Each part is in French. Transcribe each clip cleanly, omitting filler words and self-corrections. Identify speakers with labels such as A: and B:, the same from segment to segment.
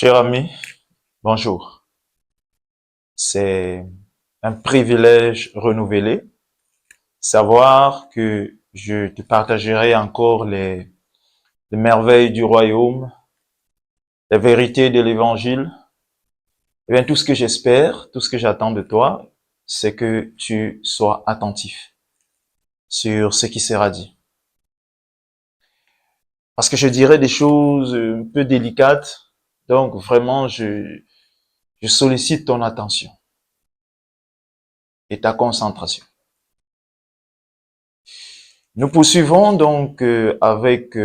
A: Cher ami, bonjour. C'est un privilège renouvelé, savoir que je te partagerai encore les merveilles du royaume, les vérités de l'évangile. Et bien, tout ce que j'espère, tout ce que j'attends de toi, c'est que tu sois attentif sur ce qui sera dit. Parce que je dirais des choses un peu délicates, donc vraiment, je sollicite ton attention et ta concentration. Nous poursuivons donc avec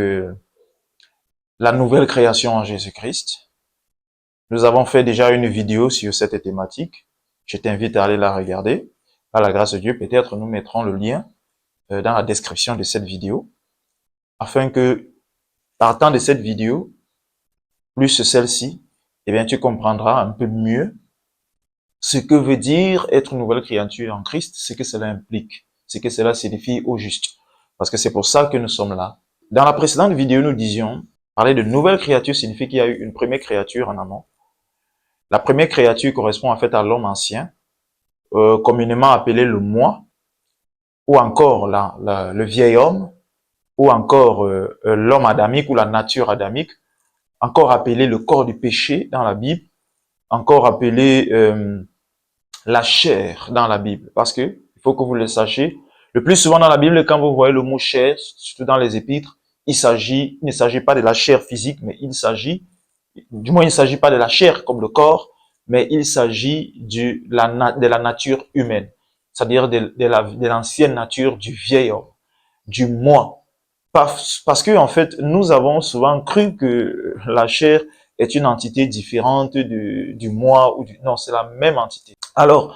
A: la nouvelle création en Jésus-Christ. Nous avons fait déjà une vidéo sur cette thématique. Je t'invite à aller la regarder. Par la grâce de Dieu, peut-être nous mettrons le lien dans la description de cette vidéo, afin que, partant de cette vidéo, plus celle-ci, eh bien, tu comprendras un peu mieux ce que veut dire être une nouvelle créature en Christ, ce que cela implique, ce que cela signifie au juste. Parce que c'est pour ça que nous sommes là. Dans la précédente vidéo, nous disions, parler de nouvelle créature signifie qu'il y a eu une première créature en amont. La première créature correspond en fait à l'homme ancien, communément appelé le moi, ou encore le vieil homme, ou encore l'homme adamique ou la nature adamique, encore appelé le corps du péché dans la Bible, encore appelé la chair dans la Bible. Parce que, il faut que vous le sachiez, le plus souvent dans la Bible, quand vous voyez le mot chair, surtout dans les épîtres, il ne s'agit pas de la chair physique, mais il ne s'agit pas de la chair comme le corps, mais il s'agit de la nature humaine, c'est-à-dire de l'ancienne nature du vieil homme, du moi. Parce que, en fait, nous avons souvent cru que la chair est une entité différente du moi non, c'est la même entité. Alors,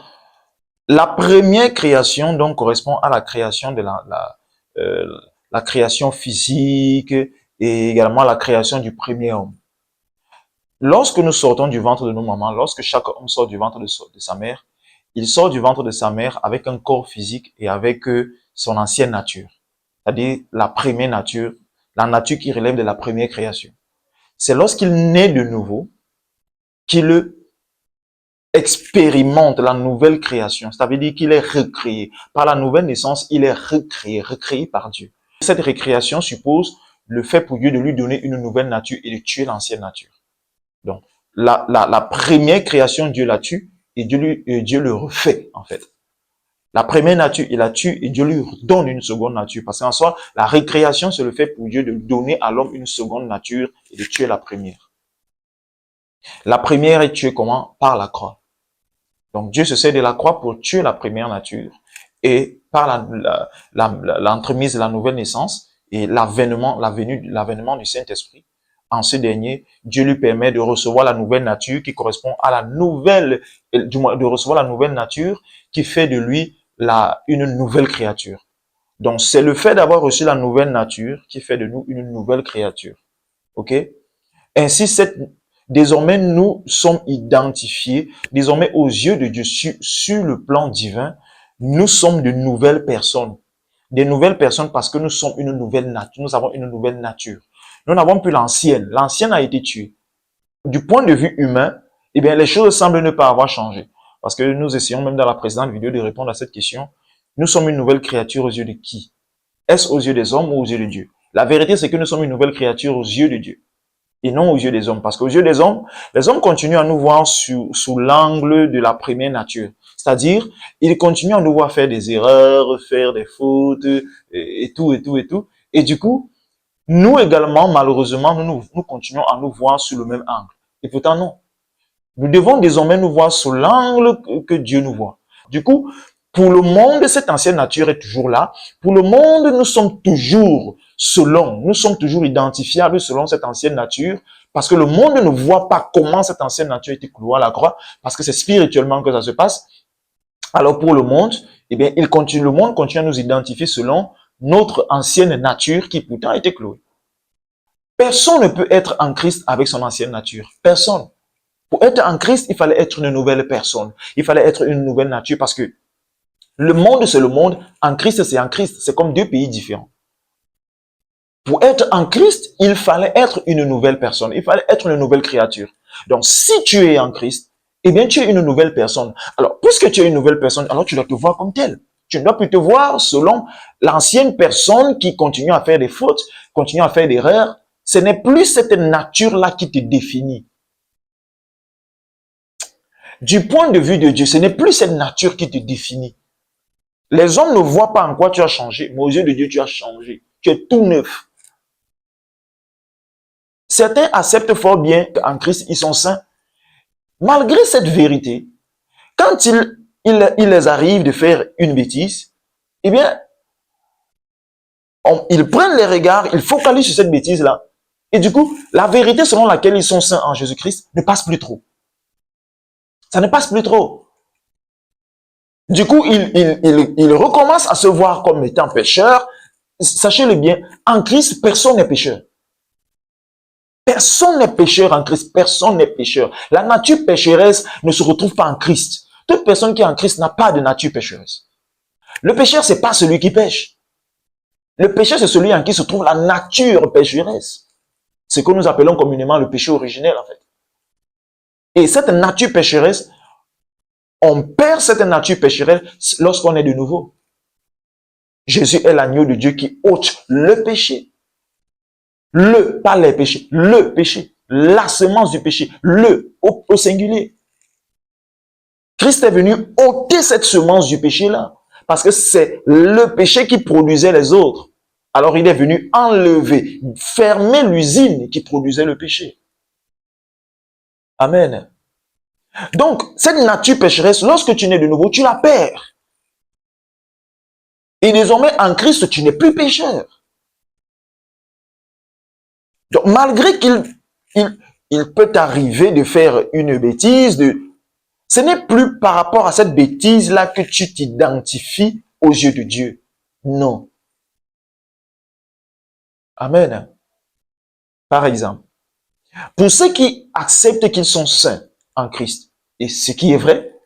A: la première création, donc, correspond à la création de la création physique et également la création du premier homme. Lorsque nous sortons du ventre de nos mamans, lorsque chaque homme sort du ventre de sa mère, il sort du ventre de sa mère avec un corps physique et avec son ancienne nature, c'est-à-dire la première nature, la nature qui relève de la première création. C'est lorsqu'il naît de nouveau qu'il expérimente la nouvelle création, c'est-à-dire qu'il est recréé. Par la nouvelle naissance, il est recréé par Dieu. Cette récréation suppose le fait pour Dieu de lui donner une nouvelle nature et de tuer l'ancienne nature. Donc, la première création, Dieu la tue et Dieu le refait, en fait. La première nature, il la tue et Dieu lui donne une seconde nature. Parce qu'en soi, la récréation, c'est le fait pour Dieu de donner à l'homme une seconde nature et de tuer la première. La première est tuée comment? Par la croix. Donc, Dieu se sert de la croix pour tuer la première nature. Et par l'entremise de la nouvelle naissance et l'avènement du Saint-Esprit, en ce dernier, Dieu lui permet de recevoir la nouvelle nature qui correspond à la nouvelle, du moins de recevoir la nouvelle nature qui fait de lui une nouvelle créature. Donc, c'est le fait d'avoir reçu la nouvelle nature qui fait de nous une nouvelle créature. Ok? Ainsi, désormais, nous sommes identifiés, désormais aux yeux de Dieu, sur le plan divin, nous sommes de nouvelles personnes. Des nouvelles personnes parce que nous sommes une nouvelle nature, nous avons une nouvelle nature. Nous n'avons plus l'ancienne. L'ancienne a été tuée. Du point de vue humain, eh bien, les choses semblent ne pas avoir changé. Parce que nous essayons même dans la précédente vidéo de répondre à cette question. Nous sommes une nouvelle créature aux yeux de qui? Est-ce aux yeux des hommes ou aux yeux de Dieu? La vérité, c'est que nous sommes une nouvelle créature aux yeux de Dieu et non aux yeux des hommes. Parce qu'aux yeux des hommes, les hommes continuent à nous voir sous l'angle de la première nature. C'est-à-dire, ils continuent à nous voir faire des erreurs, faire des fautes, et tout. Et du coup, nous également, malheureusement, nous continuons à nous voir sous le même angle. Et pourtant, non. Nous devons désormais nous voir sous l'angle que Dieu nous voit. Du coup, pour le monde, cette ancienne nature est toujours là. Pour le monde, nous sommes toujours identifiables selon cette ancienne nature, parce que le monde ne voit pas comment cette ancienne nature a été clouée à la croix, parce que c'est spirituellement que ça se passe. Alors pour le monde, eh bien, le monde continue à nous identifier selon notre ancienne nature qui pourtant a été clouée. Personne ne peut être en Christ avec son ancienne nature. Personne. Pour être en Christ, il fallait être une nouvelle personne. Il fallait être une nouvelle nature parce que le monde, c'est le monde. En Christ, c'est en Christ. C'est comme deux pays différents. Pour être en Christ, il fallait être une nouvelle personne. Il fallait être une nouvelle créature. Donc, si tu es en Christ, eh bien, tu es une nouvelle personne. Alors, puisque tu es une nouvelle personne, alors tu dois te voir comme tel. Tu ne dois plus te voir selon l'ancienne personne qui continue à faire des fautes, continue à faire des erreurs. Ce n'est plus cette nature-là qui te définit. Du point de vue de Dieu, ce n'est plus cette nature qui te définit. Les hommes ne voient pas en quoi tu as changé, mais aux yeux de Dieu, tu as changé. Tu es tout neuf. Certains acceptent fort bien qu'en Christ, ils sont saints. Malgré cette vérité, quand il les arrive de faire une bêtise, eh bien, ils prennent les regards, ils focalisent sur cette bêtise-là. Et du coup, la vérité selon laquelle ils sont saints en Jésus-Christ ne passe plus trop. Ça ne passe plus trop. Du coup, ils recommencent à se voir comme étant pécheurs. Sachez-le bien, en Christ, personne n'est pécheur. Personne n'est pécheur en Christ. Personne n'est pécheur. La nature pécheresse ne se retrouve pas en Christ. Toute personne qui est en Christ n'a pas de nature pécheresse. Le pécheur, c'est pas celui qui pêche. Le pécheur, c'est celui en qui se trouve la nature pécheresse. Ce que nous appelons communément le péché originel, en fait. Et cette nature pécheresse, on perd cette nature pécheresse lorsqu'on est de nouveau. Jésus est l'agneau de Dieu qui ôte le péché. Pas les péchés, le péché. La semence du péché, au singulier. Christ est venu ôter cette semence du péché-là. Parce que c'est le péché qui produisait les autres. Alors il est venu enlever, fermer l'usine qui produisait le péché. Amen. Donc, cette nature pécheresse, lorsque tu nais de nouveau, tu la perds. Et désormais, en Christ, tu n'es plus pécheur. Donc, malgré qu'il peut t'arriver de faire une bêtise, ce n'est plus par rapport à cette bêtise-là que tu t'identifies aux yeux de Dieu. Non. Amen. Par exemple, pour ceux qui acceptent qu'ils sont saints en Christ, et ce qui est vrai,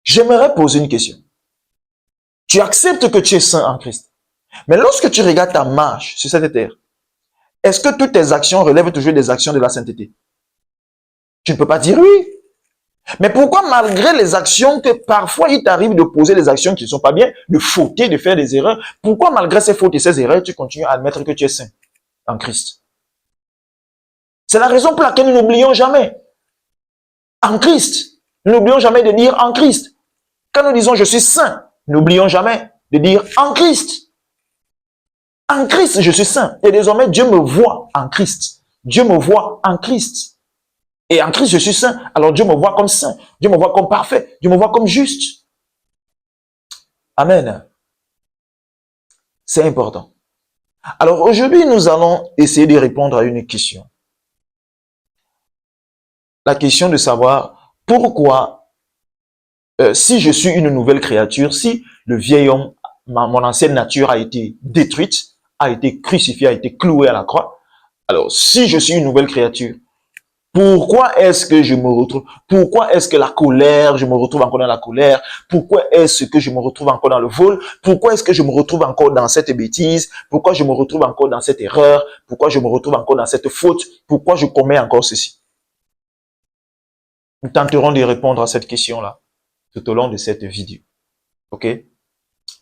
A: j'aimerais poser une question. Tu acceptes que tu es saint en Christ. Mais lorsque tu regardes ta marche sur cette terre, est-ce que toutes tes actions relèvent toujours des actions de la sainteté? Tu ne peux pas dire oui. Mais pourquoi malgré les actions que parfois il t'arrive de poser des actions qui ne sont pas bien, de fauter, de faire des erreurs, pourquoi malgré ces fautes et ces erreurs, tu continues à admettre que tu es saint en Christ? C'est la raison pour laquelle nous n'oublions jamais. En Christ. Nous n'oublions jamais de dire en Christ. Quand nous disons je suis saint, n'oublions jamais de dire en Christ. En Christ, je suis saint. Et désormais, Dieu me voit en Christ. Dieu me voit en Christ. Et en Christ, je suis saint. Alors Dieu me voit comme saint. Dieu me voit comme parfait. Dieu me voit comme juste. Amen. C'est important. Alors aujourd'hui, nous allons essayer de répondre à une question. La question de savoir pourquoi, si je suis une nouvelle créature, si le vieil homme, mon ancienne nature a été détruite, a été crucifiée, a été clouée à la croix. Alors, si je suis une nouvelle créature, pourquoi est-ce que je me retrouve? Pourquoi est-ce que la colère, je me retrouve encore dans la colère? Pourquoi est-ce que je me retrouve encore dans le vol? Pourquoi est-ce que je me retrouve encore dans cette bêtise? Pourquoi je me retrouve encore dans cette erreur? Pourquoi je me retrouve encore dans cette faute? Pourquoi je commets encore ceci? Nous tenterons de répondre à cette question-là tout au long de cette vidéo. OK?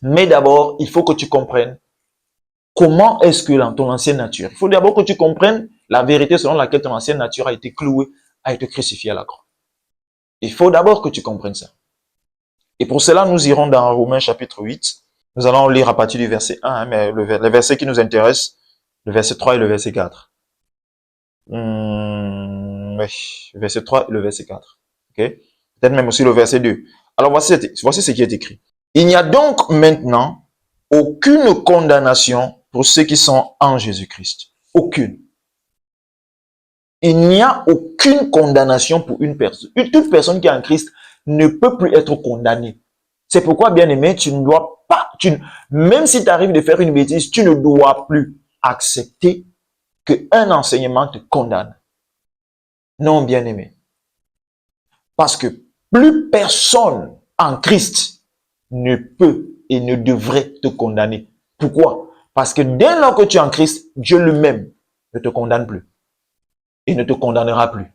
A: Mais d'abord, il faut que tu comprennes comment est-ce que dans ton ancienne nature, il faut d'abord que tu comprennes la vérité selon laquelle ton ancienne nature a été clouée, a été crucifiée à la croix. Il faut d'abord que tu comprennes ça. Et pour cela, nous irons dans Romains chapitre 8. Nous allons lire à partir du verset 1, mais les versets qui nous intéressent, le verset 3 et le verset 4. Oui, le verset 3 et le verset 4. Okay? Peut-être même aussi le verset 2. Alors voici ce qui est écrit. Il n'y a donc maintenant aucune condamnation pour ceux qui sont en Jésus-Christ. Aucune. Il n'y a aucune condamnation pour une personne. Toute personne qui est en Christ ne peut plus être condamnée. C'est pourquoi, bien aimé, tu ne dois pas, même si tu arrives de faire une bêtise, tu ne dois plus accepter qu'un enseignement te condamne. Non, bien aimé. Parce que plus personne en Christ ne peut et ne devrait te condamner. Pourquoi? Parce que dès lors que tu es en Christ, Dieu lui-même ne te condamne plus. et ne te condamnera plus.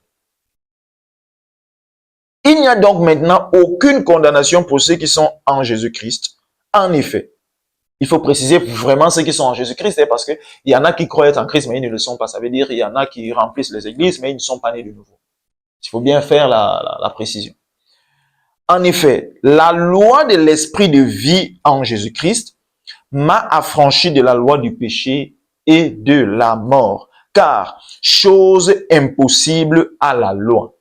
A: Il n'y a donc maintenant aucune condamnation pour ceux qui sont en Jésus-Christ. En effet, il faut préciser vraiment ceux qui sont en Jésus-Christ, c'est parce qu'il y en a qui croient être en Christ, mais ils ne le sont pas. Ça veut dire qu'il y en a qui remplissent les églises, mais ils ne sont pas nés de nouveau. Il faut bien faire la précision. En effet, la loi de l'esprit de vie en Jésus-Christ m'a affranchi de la loi du péché et de la mort, car chose impossible à la loi.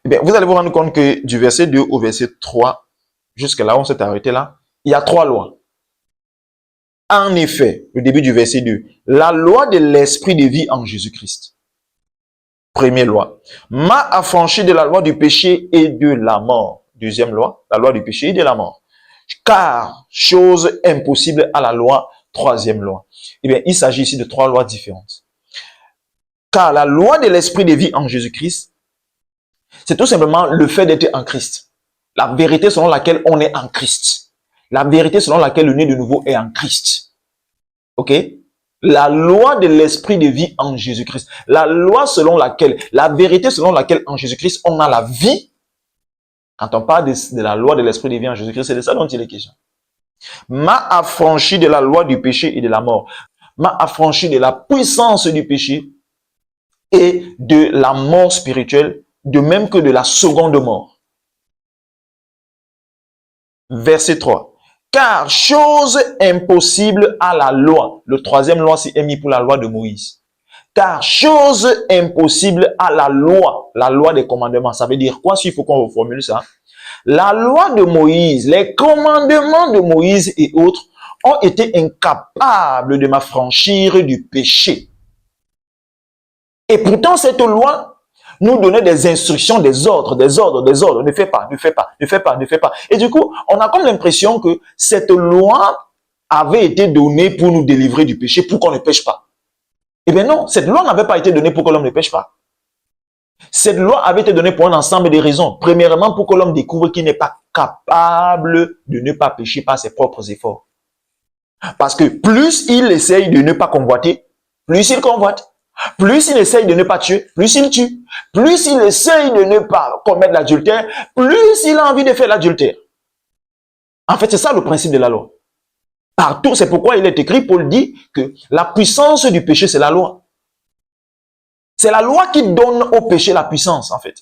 A: Eh bien, vous allez vous rendre compte que du verset 2 au verset 3, jusque là, on s'est arrêté là, il y a 3 lois. En effet, le début du verset 2, la loi de l'esprit de vie en Jésus-Christ. Première loi, m'a affranchi de la loi du péché et de la mort. Deuxième loi, la loi du péché et de la mort. Car, chose impossible à la loi. Troisième loi. Eh bien, il s'agit ici de 3 lois différentes. Car la loi de l'esprit de vie en Jésus-Christ, c'est tout simplement le fait d'être en Christ. La vérité selon laquelle on est en Christ. La vérité selon laquelle le né de nouveau est en Christ. Ok? La loi de l'esprit de vie en Jésus-Christ. La loi selon laquelle, la vérité selon laquelle en Jésus-Christ on a la vie. Quand on parle de la loi de l'esprit de vie en Jésus-Christ, c'est de ça dont il est question. M'a affranchi de la loi du péché et de la mort. M'a affranchi de la puissance du péché et de la mort spirituelle, de même que de la seconde mort. Verset 3. Car chose impossible à la loi. Le troisième loi s'est mis pour la loi de Moïse. Car chose impossible à la loi des commandements. Ça veut dire quoi s'il faut qu'on reformule ça? La loi de Moïse, les commandements de Moïse et autres ont été incapables de m'affranchir du péché. Et pourtant, cette loi nous donnait des instructions, des ordres. Ne fais pas, ne fais pas, ne fais pas, ne fais pas. Et du coup, on a comme l'impression que cette loi avait été donnée pour nous délivrer du péché, pour qu'on ne pêche pas. Eh bien non, cette loi n'avait pas été donnée pour que l'homme ne pêche pas. Cette loi avait été donnée pour un ensemble de raisons. Premièrement, pour que l'homme découvre qu'il n'est pas capable de ne pas pécher par ses propres efforts. Parce que plus il essaye de ne pas convoiter, plus il convoite. Plus il essaye de ne pas tuer, plus il tue. Plus il essaye de ne pas commettre l'adultère, plus il a envie de faire l'adultère. En fait, c'est ça le principe de la loi. Partout, c'est pourquoi il est écrit, Paul dit que la puissance du péché, c'est la loi. C'est la loi qui donne au péché la puissance, en fait.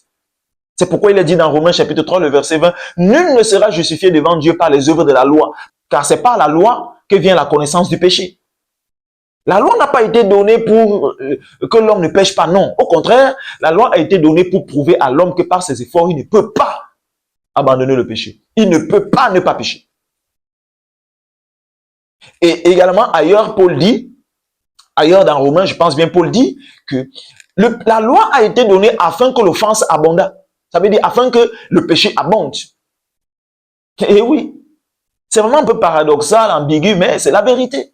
A: C'est pourquoi il est dit dans Romains chapitre 3, le verset 20, « Nul ne sera justifié devant Dieu par les œuvres de la loi, car c'est par la loi que vient la connaissance du péché. » La loi n'a pas été donnée pour que l'homme ne pêche pas, non. Au contraire, la loi a été donnée pour prouver à l'homme que par ses efforts, il ne peut pas abandonner le péché. Il ne peut pas ne pas pécher. Et également, ailleurs, Paul dit, ailleurs dans Romains, je pense bien, Paul dit que la loi a été donnée afin que l'offense abonde. Ça veut dire afin que le péché abonde. Et oui, c'est vraiment un peu paradoxal, ambigu, mais c'est la vérité.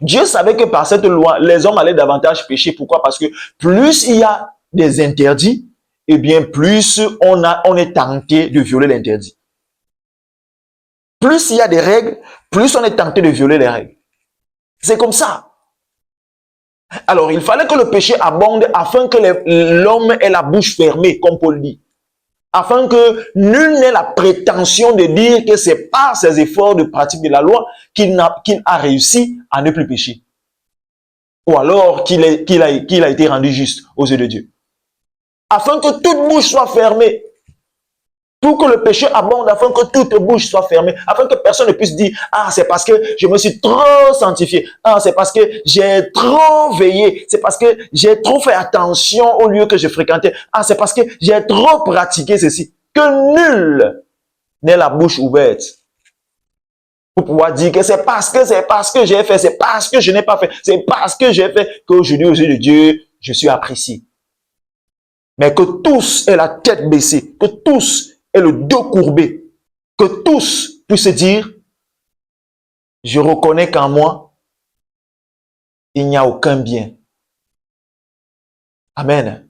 A: Dieu savait que par cette loi, les hommes allaient davantage pécher. Pourquoi? Parce que plus il y a des interdits, eh bien plus on est tenté de violer l'interdit. Plus il y a des règles, plus on est tenté de violer les règles. C'est comme ça. Alors, il fallait que le péché abonde afin que l'homme ait la bouche fermée, comme Paul dit. Afin que nul n'ait la prétention de dire que c'est par ses efforts de pratique de la loi qu'il a réussi à ne plus pécher. Ou alors qu'il a été rendu juste aux yeux de Dieu. Afin que toute bouche soit fermée. Pour que le péché abonde, afin que toute bouche soit fermée. Afin que personne ne puisse dire, ah, c'est parce que je me suis trop sanctifié. Ah, c'est parce que j'ai trop veillé. C'est parce que j'ai trop fait attention au lieu que je fréquentais. Ah, c'est parce que j'ai trop pratiqué ceci. Que nul n'ait la bouche ouverte pour pouvoir dire que c'est parce que j'ai fait, c'est parce que je n'ai pas fait, c'est parce que j'ai fait qu'aujourd'hui, aux yeux de Dieu, je suis apprécié. Mais que tous aient la tête baissée, que tous aient le dos courbé, que tous puissent dire, je reconnais qu'en moi, il n'y a aucun bien. Amen.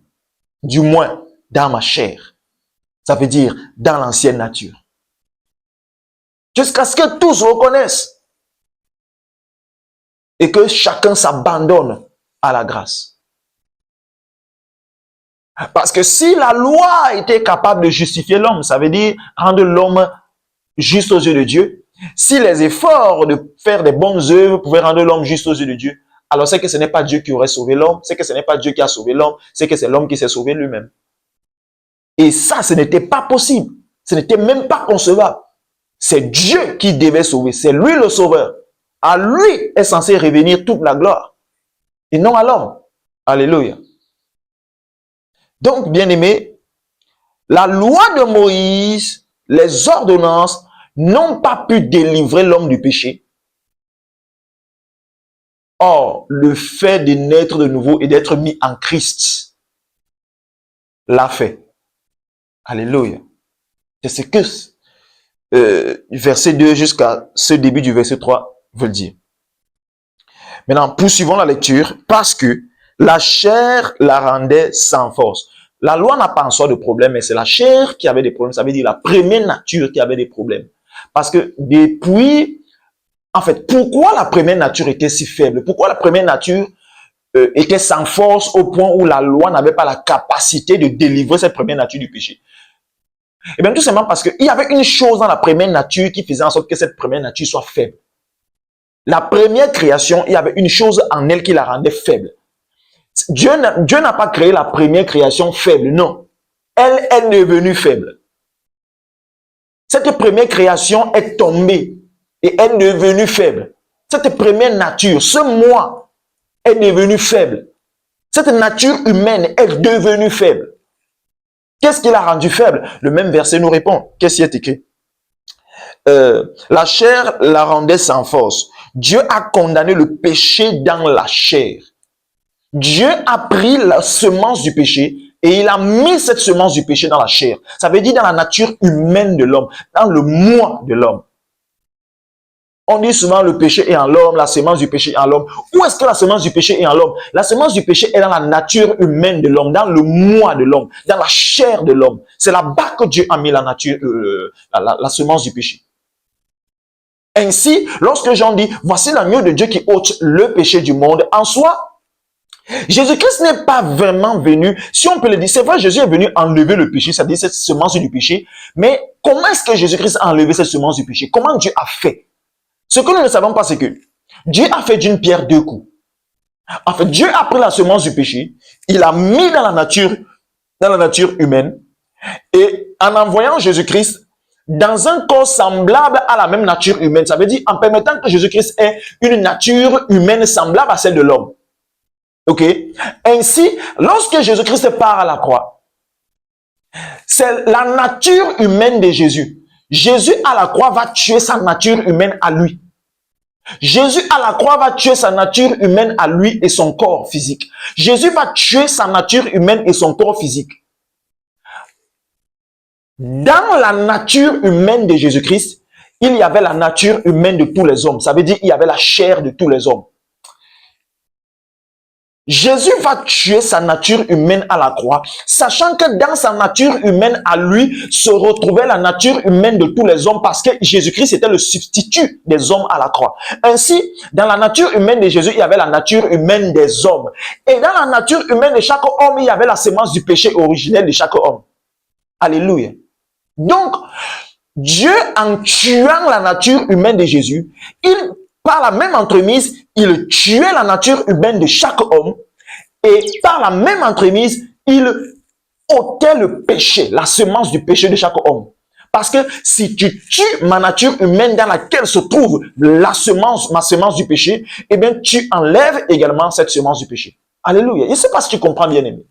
A: Du moins, dans ma chair. Ça veut dire dans l'ancienne nature. Jusqu'à ce que tous reconnaissent et que chacun s'abandonne à la grâce. Parce que si la loi était capable de justifier l'homme, ça veut dire rendre l'homme juste aux yeux de Dieu. Si les efforts de faire des bonnes œuvres pouvaient rendre l'homme juste aux yeux de Dieu, alors c'est que ce n'est pas Dieu qui aurait sauvé l'homme, c'est que ce n'est pas Dieu qui a sauvé l'homme, c'est que c'est l'homme qui s'est sauvé lui-même. Et ça, ce n'était pas possible. Ce n'était même pas concevable. C'est Dieu qui devait sauver. C'est lui le sauveur. À lui est censé revenir toute la gloire. Et non à l'homme. Alléluia. Donc, bien aimé, la loi de Moïse, les ordonnances, n'ont pas pu délivrer l'homme du péché. Or, le fait de naître de nouveau et d'être mis en Christ l'a fait. Alléluia. C'est ce que verset 2 jusqu'à ce début du verset 3 veut dire. Maintenant, poursuivons la lecture parce que la chair la rendait sans force. La loi n'a pas en soi de problème, mais c'est la chair qui avait des problèmes. Ça veut dire la première nature qui avait des problèmes. Parce que depuis, en fait, pourquoi la première nature était si faible? Pourquoi la première nature était sans force au point où la loi n'avait pas la capacité de délivrer cette première nature du péché? Eh bien, tout simplement parce qu'il y avait une chose dans la première nature qui faisait en sorte que cette première nature soit faible. La première création, il y avait une chose en elle qui la rendait faible. Dieu n'a pas créé la première création faible, non. Elle est devenue faible. Cette première création est tombée et est devenue faible. Cette première nature, ce moi, est devenu faible. Cette nature humaine est devenue faible. Qu'est-ce qui l'a rendu faible? Le même verset nous répond. Qu'est-ce qui est écrit? La chair la rendait sans force. Dieu a condamné le péché dans la chair. Dieu a pris la semence du péché et il a mis cette semence du péché dans la chair. Ça veut dire dans la nature humaine de l'homme, dans le moi de l'homme. On dit souvent le péché est en l'homme, la semence du péché est en l'homme. Où est-ce que la semence du péché est en l'homme? La semence du péché est dans la nature humaine de l'homme, dans le moi de l'homme, dans la chair de l'homme. C'est là-bas que Dieu a mis la nature, la semence du péché. Ainsi, lorsque Jean dit, voici l'agneau de Dieu qui ôte le péché du monde, en soi, Jésus-Christ n'est pas vraiment venu, si on peut le dire, c'est vrai, Jésus est venu enlever le péché, c'est-à-dire cette semence du péché, mais comment est-ce que Jésus-Christ a enlevé cette semence du péché? Comment Dieu a fait? Ce que nous ne savons pas, c'est que Dieu a fait d'une pierre deux coups. En fait, Dieu a pris la semence du péché, il a mis dans la nature humaine, et en envoyant Jésus-Christ dans un corps semblable à la même nature humaine, ça veut dire en permettant que Jésus-Christ ait une nature humaine semblable à celle de l'homme. Ok? Ainsi, lorsque Jésus-Christ part à la croix, c'est la nature humaine de Jésus. Jésus à la croix va tuer sa nature humaine à lui. Jésus à la croix va tuer sa nature humaine à lui et son corps physique. Jésus va tuer sa nature humaine et son corps physique. Dans la nature humaine de Jésus-Christ, il y avait la nature humaine de tous les hommes. Ça veut dire qu'il y avait la chair de tous les hommes. Jésus va tuer sa nature humaine à la croix, sachant que dans sa nature humaine à lui se retrouvait la nature humaine de tous les hommes parce que Jésus-Christ était le substitut des hommes à la croix. Ainsi, dans la nature humaine de Jésus, il y avait la nature humaine des hommes. Et dans la nature humaine de chaque homme, il y avait la semence du péché originel de chaque homme. Alléluia. Donc, Dieu, en tuant la nature humaine de Jésus, par la même entremise, il tuait la nature humaine de chaque homme et par la même entremise, il ôtait le péché, la semence du péché de chaque homme. Parce que si tu tues ma nature humaine dans laquelle se trouve ma semence du péché, eh bien, tu enlèves également cette semence du péché. Alléluia. Je ne sais pas si tu comprends, bien aimé.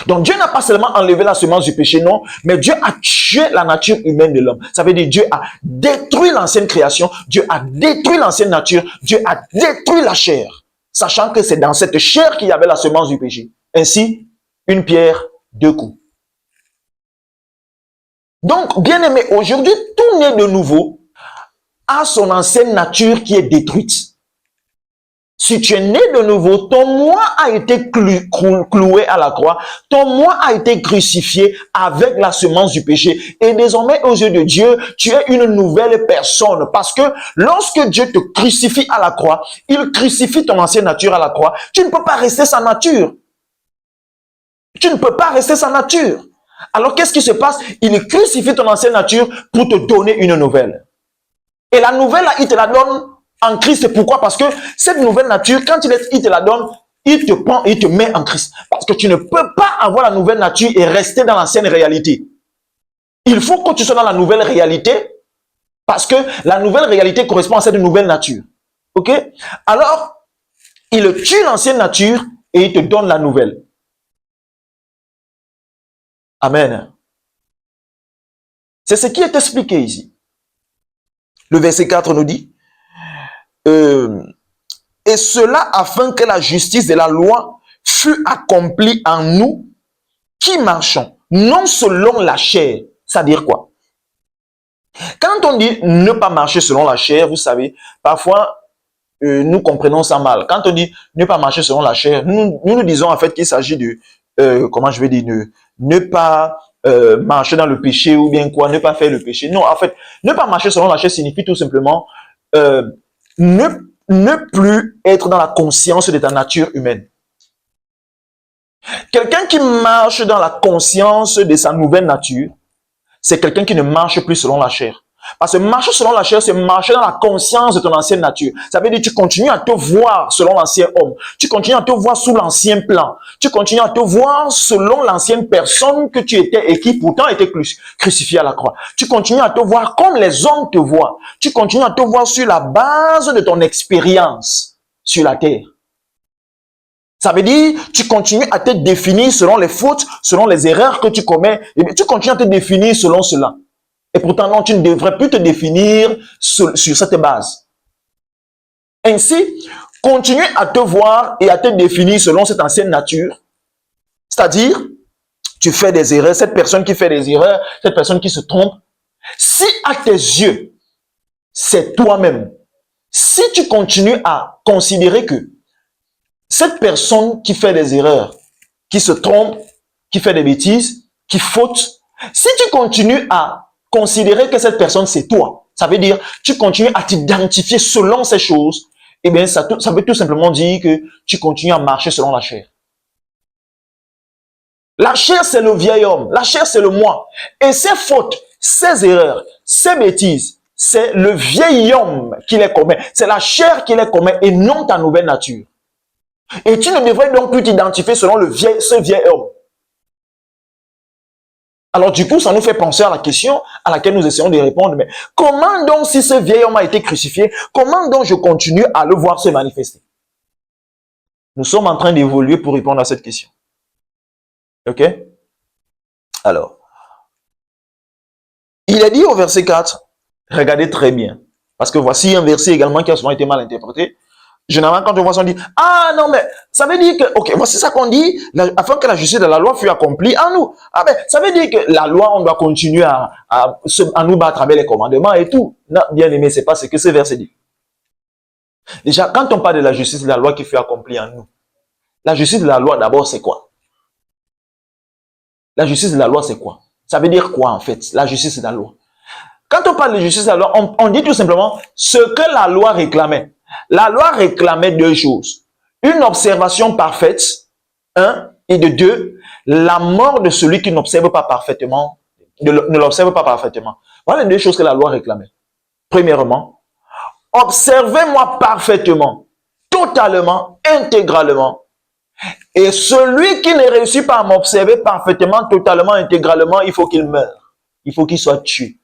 A: Donc Dieu n'a pas seulement enlevé la semence du péché, non, mais Dieu a tué la nature humaine de l'homme. Ça veut dire Dieu a détruit l'ancienne création, Dieu a détruit l'ancienne nature, Dieu a détruit la chair, sachant que c'est dans cette chair qu'il y avait la semence du péché. Ainsi, une pierre, deux coups. Donc, bien aimé, aujourd'hui, tout né de nouveau a son ancienne nature qui est détruite. Si tu es né de nouveau, ton moi a été cloué à la croix. Ton moi a été crucifié avec la semence du péché. Et désormais, aux yeux de Dieu, tu es une nouvelle personne. Parce que lorsque Dieu te crucifie à la croix, il crucifie ton ancienne nature à la croix. Tu ne peux pas rester sa nature. Tu ne peux pas rester sans nature. Alors qu'est-ce qui se passe? Il crucifie ton ancienne nature pour te donner une nouvelle. Et la nouvelle, là, il te la donne en Christ. Pourquoi? Parce que cette nouvelle nature, quand il te la donne, il te prend et il te met en Christ. Parce que tu ne peux pas avoir la nouvelle nature et rester dans l'ancienne réalité. Il faut que tu sois dans la nouvelle réalité parce que la nouvelle réalité correspond à cette nouvelle nature. Ok? Alors, il tue l'ancienne nature et il te donne la nouvelle. Amen. C'est ce qui est expliqué ici. Le verset 4 nous dit, et cela afin que la justice de la loi fût accomplie en nous qui marchons, non selon la chair. C'est-à-dire quoi? Quand on dit ne pas marcher selon la chair, vous savez, parfois, nous comprenons ça mal. Quand on dit ne pas marcher selon la chair, nous disons en fait qu'il s'agit de, comment je vais dire, ne pas marcher dans le péché ou bien quoi, ne pas faire le péché. Non, en fait, ne pas marcher selon la chair signifie tout simplement ne plus être dans la conscience de ta nature humaine. Quelqu'un qui marche dans la conscience de sa nouvelle nature, c'est quelqu'un qui ne marche plus selon la chair. Parce que marcher selon la chair, c'est marcher dans la conscience de ton ancienne nature. Ça veut dire que tu continues à te voir selon l'ancien homme. Tu continues à te voir sous l'ancien plan. Tu continues à te voir selon l'ancienne personne que tu étais et qui pourtant était crucifiée à la croix. Tu continues à te voir comme les hommes te voient. Tu continues à te voir sur la base de ton expérience sur la terre. Ça veut dire, tu continues à te définir selon les fautes, selon les erreurs que tu commets. Et tu continues à te définir selon cela. Et pourtant, non, tu ne devrais plus te définir sur cette base. Ainsi, continue à te voir et à te définir selon cette ancienne nature. C'est-à-dire, tu fais des erreurs, cette personne qui fait des erreurs, cette personne qui se trompe. Si à tes yeux, c'est toi-même, si tu continues à considérer que cette personne qui fait des erreurs, qui se trompe, qui fait des bêtises, qui faute, si tu continues à considérer que cette personne c'est toi, ça veut dire tu continues à t'identifier selon ces choses, eh bien ça veut tout simplement dire que tu continues à marcher selon la chair. La chair c'est le vieil homme, la chair c'est le moi. Et ces fautes, ces erreurs, ces bêtises, c'est le vieil homme qui les commet. C'est la chair qui les commet et non ta nouvelle nature. Et tu ne devrais donc plus t'identifier selon ce vieil homme. Alors du coup, ça nous fait penser à la question à laquelle nous essayons de répondre. Mais comment donc, si ce vieil homme a été crucifié, comment donc je continue à le voir se manifester? Nous sommes en train d'évoluer pour répondre à cette question. Ok? Alors, il est dit au verset 4, regardez très bien, parce que voici un verset également qui a souvent été mal interprété. Généralement, quand on voit ça, on dit, ah non, mais ça veut dire que, ok, voici ça qu'on dit, afin que la justice de la loi fût accomplie en nous. Ah ben, ça veut dire que la loi, on doit continuer à nous battre avec les commandements et tout. Non, bien aimé, c'est pas ce que ce verset dit. Déjà, quand on parle de la justice de la loi qui fut accomplie en nous, la justice de la loi, d'abord, c'est quoi? La justice de la loi, c'est quoi? Ça veut dire quoi, en fait, la justice de la loi? Quand on parle de justice de la loi, on dit tout simplement ce que la loi réclamait. La loi réclamait deux choses. Une observation parfaite, un, et de deux, la mort de celui qui n'observe pas parfaitement, ne l'observe pas parfaitement. Voilà les deux choses que la loi réclamait. Premièrement, observez-moi parfaitement, totalement, intégralement. Et celui qui ne réussit pas à m'observer parfaitement, totalement, intégralement, il faut qu'il meure. Il faut qu'il soit tué.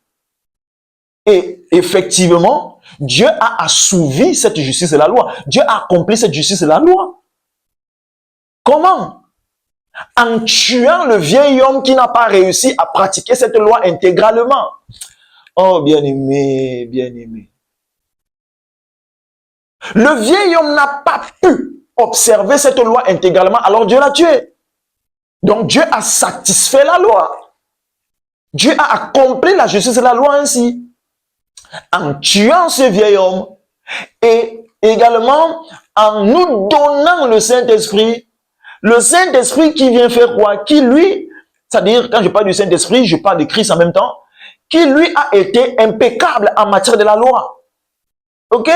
A: Et effectivement, Dieu a assouvi cette justice de la loi. Dieu a accompli cette justice de la loi. Comment? En tuant le vieil homme qui n'a pas réussi à pratiquer cette loi intégralement. Oh, bien-aimé, bien-aimé. Le vieil homme n'a pas pu observer cette loi intégralement, alors Dieu l'a tué. Donc Dieu a satisfait la loi. Dieu a accompli la justice de la loi ainsi. En tuant ce vieil homme et également en nous donnant le Saint-Esprit. Le Saint-Esprit qui vient faire quoi? Qui lui, c'est-à-dire quand je parle du Saint-Esprit, je parle de Christ en même temps, qui lui a été impeccable en matière de la loi. Ok?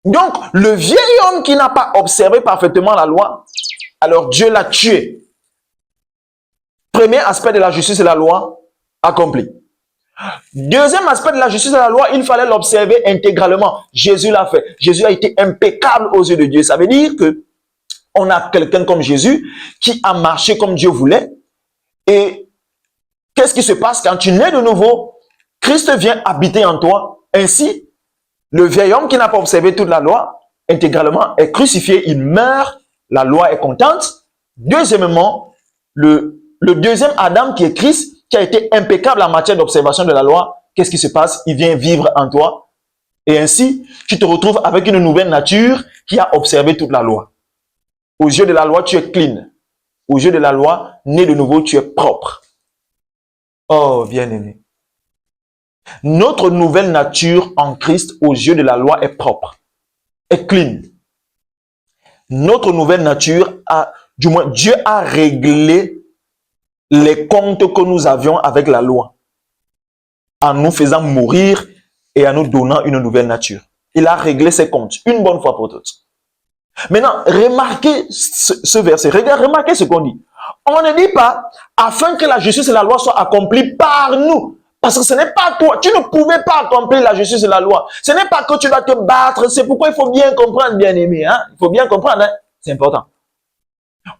A: Donc, le vieil homme qui n'a pas observé parfaitement la loi, alors Dieu l'a tué. Premier aspect de la justice et la loi accompli. Deuxième aspect de la justice et la loi, il fallait l'observer intégralement. Jésus l'a fait. Jésus a été impeccable aux yeux de Dieu. Ça veut dire que on a quelqu'un comme Jésus qui a marché comme Dieu voulait. Et qu'est-ce qui se passe quand tu nais de nouveau? Christ vient habiter en toi. Ainsi, le vieil homme qui n'a pas observé toute la loi intégralement est crucifié, il meurt, la loi est contente. Deuxièmement, le deuxième Adam qui est Christ, qui a été impeccable en matière d'observation de la loi, qu'est-ce qui se passe? Il vient vivre en toi. Et ainsi, tu te retrouves avec une nouvelle nature qui a observé toute la loi. Aux yeux de la loi, tu es clean. Aux yeux de la loi, né de nouveau, tu es propre. Oh, bien-aimé. Notre nouvelle nature en Christ, aux yeux de la loi, est propre, est clean. Notre nouvelle nature du moins, Dieu a réglé les comptes que nous avions avec la loi, en nous faisant mourir et en nous donnant une nouvelle nature. Il a réglé ses comptes, une bonne fois pour toutes. Maintenant, remarquez ce verset, remarquez ce qu'on dit. On ne dit pas, afin que la justice et la loi soient accomplies par nous. Parce que ce n'est pas toi, tu ne pouvais pas accomplir la justice et la loi. Ce n'est pas que tu dois te battre, c'est pourquoi il faut bien comprendre, bien aimé. Hein? Il faut bien comprendre, hein? C'est important.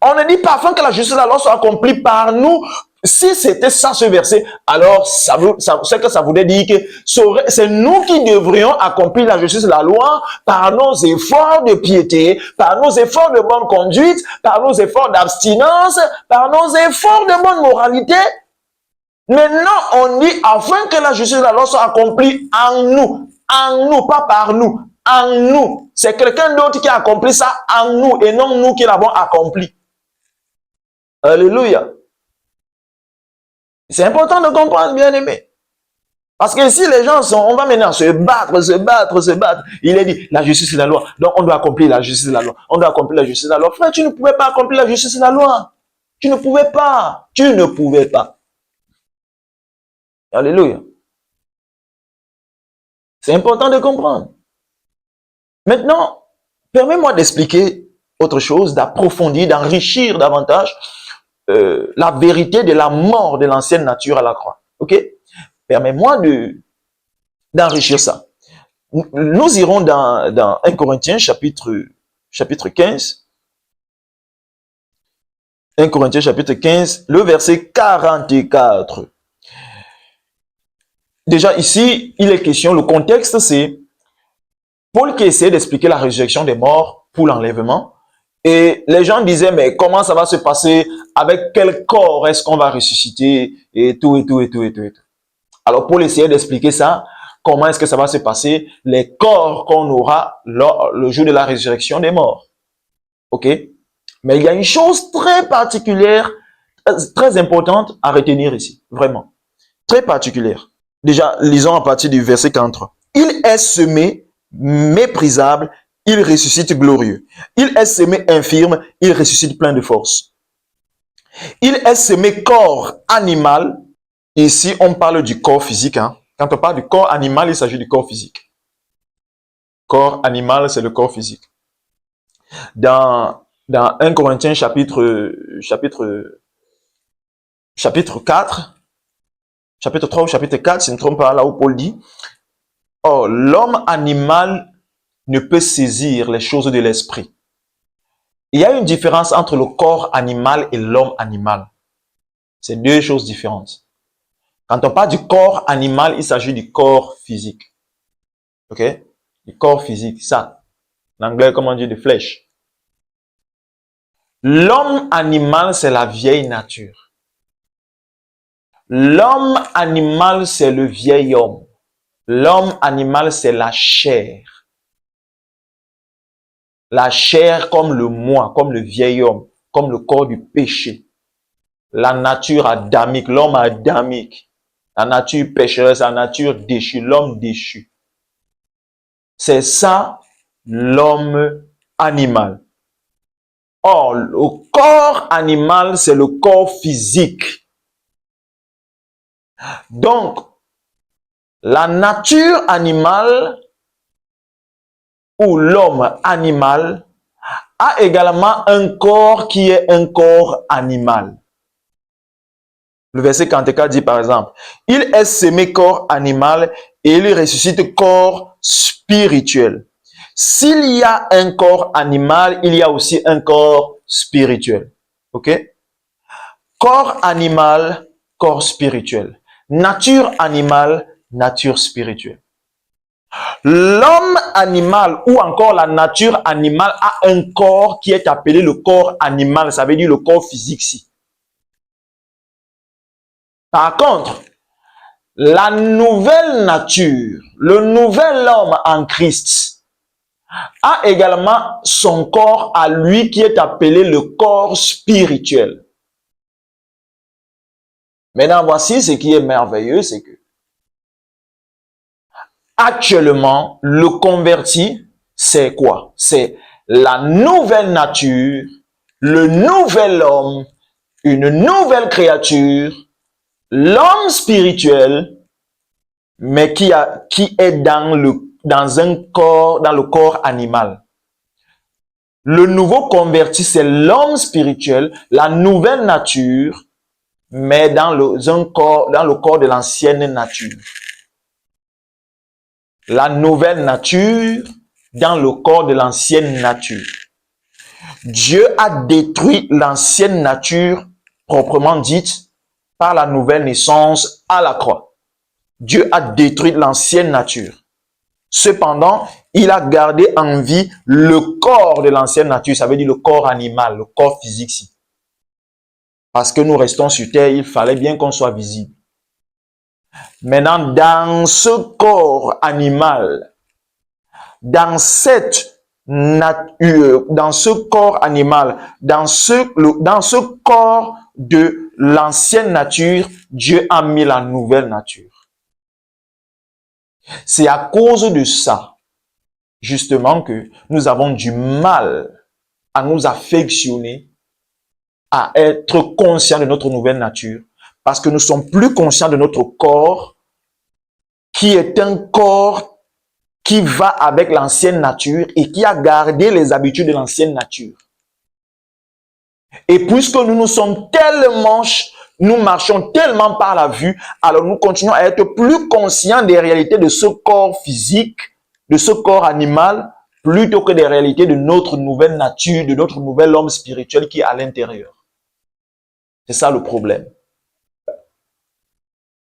A: On ne dit pas afin que la justice et la loi soient accomplies par nous. Si c'était ça ce verset, alors c'est que ça voulait dire que c'est nous qui devrions accomplir la justice et la loi par nos efforts de piété, par nos efforts de bonne conduite, par nos efforts d'abstinence, par nos efforts de bonne moralité. Maintenant, on dit afin que la justice et la loi soient accomplies en nous, pas par nous, en nous. C'est quelqu'un d'autre qui a accompli ça en nous et non nous qui l'avons accompli. Alléluia. C'est important de comprendre, bien aimé. Parce que si les gens on va maintenant se battre. Il est dit, la justice et la loi. Donc, on doit accomplir la justice et la loi. On doit accomplir la justice et la loi. Frère, tu ne pouvais pas accomplir la justice et la loi. Tu ne pouvais pas. Tu ne pouvais pas. Alléluia. C'est important de comprendre. Maintenant, permets-moi d'expliquer autre chose, d'approfondir, d'enrichir davantage la vérité de la mort de l'ancienne nature à la croix. Ok? Permets-moi d'enrichir ça. Nous irons dans 1 Corinthiens chapitre 15. 1 Corinthiens chapitre 15, le verset 44. Déjà ici, il est question, le contexte c'est Paul qui essaie d'expliquer la résurrection des morts pour l'enlèvement. Et les gens disaient, mais comment ça va se passer? Avec quel corps est-ce qu'on va ressusciter? Et tout. Alors, Paul essayait d'expliquer ça. Comment est-ce que ça va se passer? Les corps qu'on aura le jour de la résurrection des morts. OK? Mais il y a une chose très particulière, très importante à retenir ici. Vraiment. Très particulière. Déjà, lisons à partir du verset 43. Il est semé méprisable, il ressuscite glorieux. Il est semé infirme, il ressuscite plein de force. Il est semé corps animal. Ici, on parle du corps physique. Hein. Quand on parle du corps animal, il s'agit du corps physique. Corps animal, c'est le corps physique. Dans 1 Corinthiens chapitre 4, chapitre 3 ou chapitre 4, si je ne me trompe pas, là où Paul dit, « Oh, l'homme animal ne peut saisir les choses de l'esprit. » Il y a une différence entre le corps animal et l'homme animal. C'est deux choses différentes. Quand on parle du corps animal, il s'agit du corps physique. OK? Du corps physique, ça. En anglais, comment on dit, de flèche. L'homme animal, c'est la vieille nature. L'homme animal, c'est le vieil homme. L'homme animal, c'est la chair. La chair comme le moi, comme le vieil homme, comme le corps du péché. La nature adamique, l'homme adamique. La nature pécheresse, la nature déchue, l'homme déchu. C'est ça, l'homme animal. Or, le corps animal, c'est le corps physique. Donc, la nature animale ou l'homme animal a également un corps qui est un corps animal. Le verset 44 dit par exemple, « Il est semé corps animal et il ressuscite corps spirituel. » S'il y a un corps animal, il y a aussi un corps spirituel. OK? Corps animal, corps spirituel. Nature animale, nature spirituelle. L'homme animal ou encore la nature animale a un corps qui est appelé le corps animal. Ça veut dire le corps physique ici. Par contre, la nouvelle nature, le nouvel homme en Christ, a également son corps à lui qui est appelé le corps spirituel. Maintenant, voici ce qui est merveilleux, c'est que actuellement, le converti, c'est quoi? C'est la nouvelle nature, le nouvel homme, une nouvelle créature, l'homme spirituel, mais qui est dans le corps animal. Le nouveau converti, c'est l'homme spirituel, la nouvelle nature, mais dans le corps de l'ancienne nature. La nouvelle nature dans le corps de l'ancienne nature. Dieu a détruit l'ancienne nature, proprement dite, par la nouvelle naissance à la croix. Dieu a détruit l'ancienne nature. Cependant, il a gardé en vie le corps de l'ancienne nature, ça veut dire le corps animal, le corps physique. Parce que nous restons sur terre, il fallait bien qu'on soit visible. Maintenant, dans ce corps animal, dans cette nature, dans ce corps animal, dans ce corps de l'ancienne nature, Dieu a mis la nouvelle nature. C'est à cause de ça, justement, que nous avons du mal à nous affectionner, à être conscients de notre nouvelle nature, parce que nous sommes plus conscients de notre corps, qui est un corps qui va avec l'ancienne nature et qui a gardé les habitudes de l'ancienne nature. Et puisque nous marchons tellement par la vue, alors nous continuons à être plus conscients des réalités de ce corps physique, de ce corps animal, plutôt que des réalités de notre nouvelle nature, de notre nouvel homme spirituel qui est à l'intérieur. C'est ça le problème.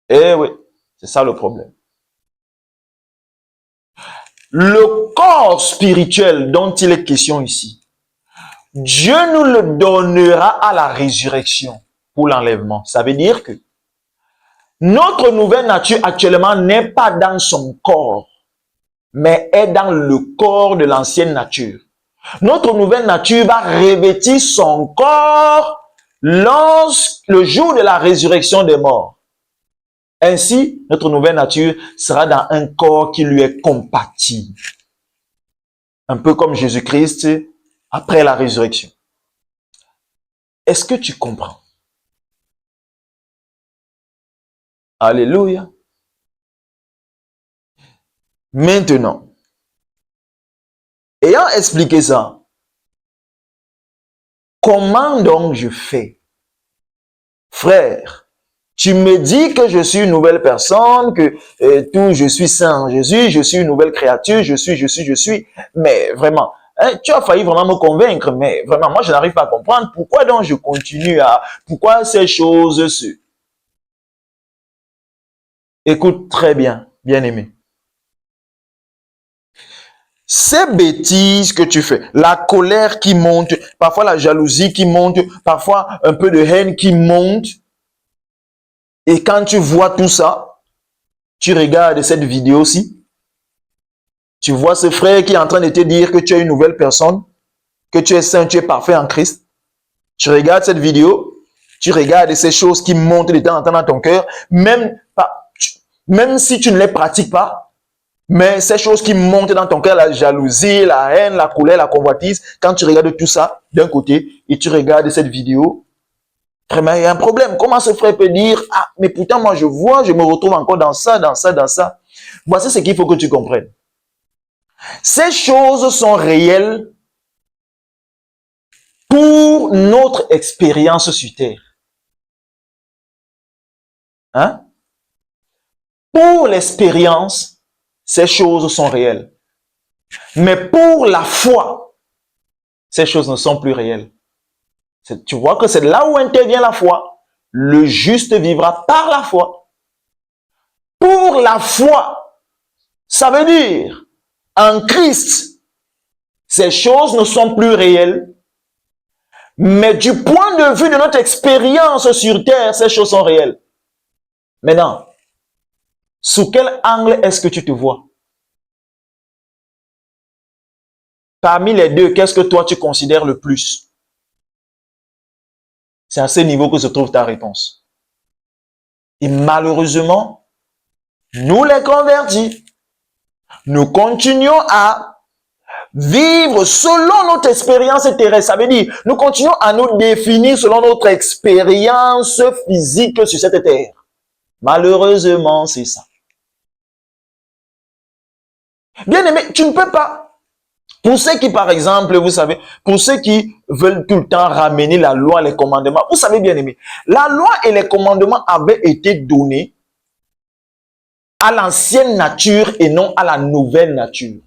A: Eh oui, c'est ça le problème. Le corps spirituel dont il est question ici, Dieu nous le donnera à la résurrection pour l'enlèvement. Ça veut dire que notre nouvelle nature actuellement n'est pas dans son corps, mais est dans le corps de l'ancienne nature. Notre nouvelle nature va revêtir son corps le jour de la résurrection des morts. Ainsi, notre nouvelle nature sera dans un corps qui lui est compatible. Un peu comme Jésus-Christ après la résurrection. Est-ce que tu comprends? Alléluia. Maintenant, ayant expliqué ça, comment donc je fais? Frère, tu me dis que je suis une nouvelle personne, que je suis saint en Jésus, je suis une nouvelle créature, je suis, mais vraiment, hein, tu as failli vraiment me convaincre, mais vraiment, moi je n'arrive pas à comprendre pourquoi donc je continue pourquoi ces choses se... Écoute très bien, bien-aimé. Ces bêtises que tu fais, la colère qui monte, parfois la jalousie qui monte, parfois un peu de haine qui monte, et quand tu vois tout ça, tu regardes cette vidéo-ci, tu vois ce frère qui est en train de te dire que tu es une nouvelle personne, que tu es saint, tu es parfait en Christ. Tu regardes cette vidéo, tu regardes ces choses qui montent de temps en temps dans ton cœur, même si tu ne les pratiques pas, mais ces choses qui montent dans ton cœur, la jalousie, la haine, la colère, la convoitise, quand tu regardes tout ça d'un côté et tu regardes cette vidéo, vraiment, il y a un problème. Comment ce frère peut dire, ah, mais pourtant, moi, je vois, je me retrouve encore dans ça, dans ça, dans ça. Voici ce qu'il faut que tu comprennes. Ces choses sont réelles pour notre expérience sur terre. Hein? Pour l'expérience, ces choses sont réelles. Mais pour la foi, ces choses ne sont plus réelles. Tu vois que c'est là où intervient la foi. Le juste vivra par la foi. Pour la foi, ça veut dire, en Christ, ces choses ne sont plus réelles. Mais du point de vue de notre expérience sur terre, ces choses sont réelles. Maintenant, sous quel angle est-ce que tu te vois? Parmi les deux, qu'est-ce que toi tu considères le plus? C'est à ce niveau que se trouve ta réponse. Et malheureusement, nous les convertis, nous continuons à vivre selon notre expérience terrestre. Ça veut dire, nous continuons à nous définir selon notre expérience physique sur cette terre. Malheureusement, c'est ça. Bien aimé, tu ne peux pas. Pour ceux qui, par exemple, vous savez, pour ceux qui veulent tout le temps ramener la loi, les commandements, vous savez bien aimé, la loi et les commandements avaient été donnés à l'ancienne nature et non à la nouvelle nature.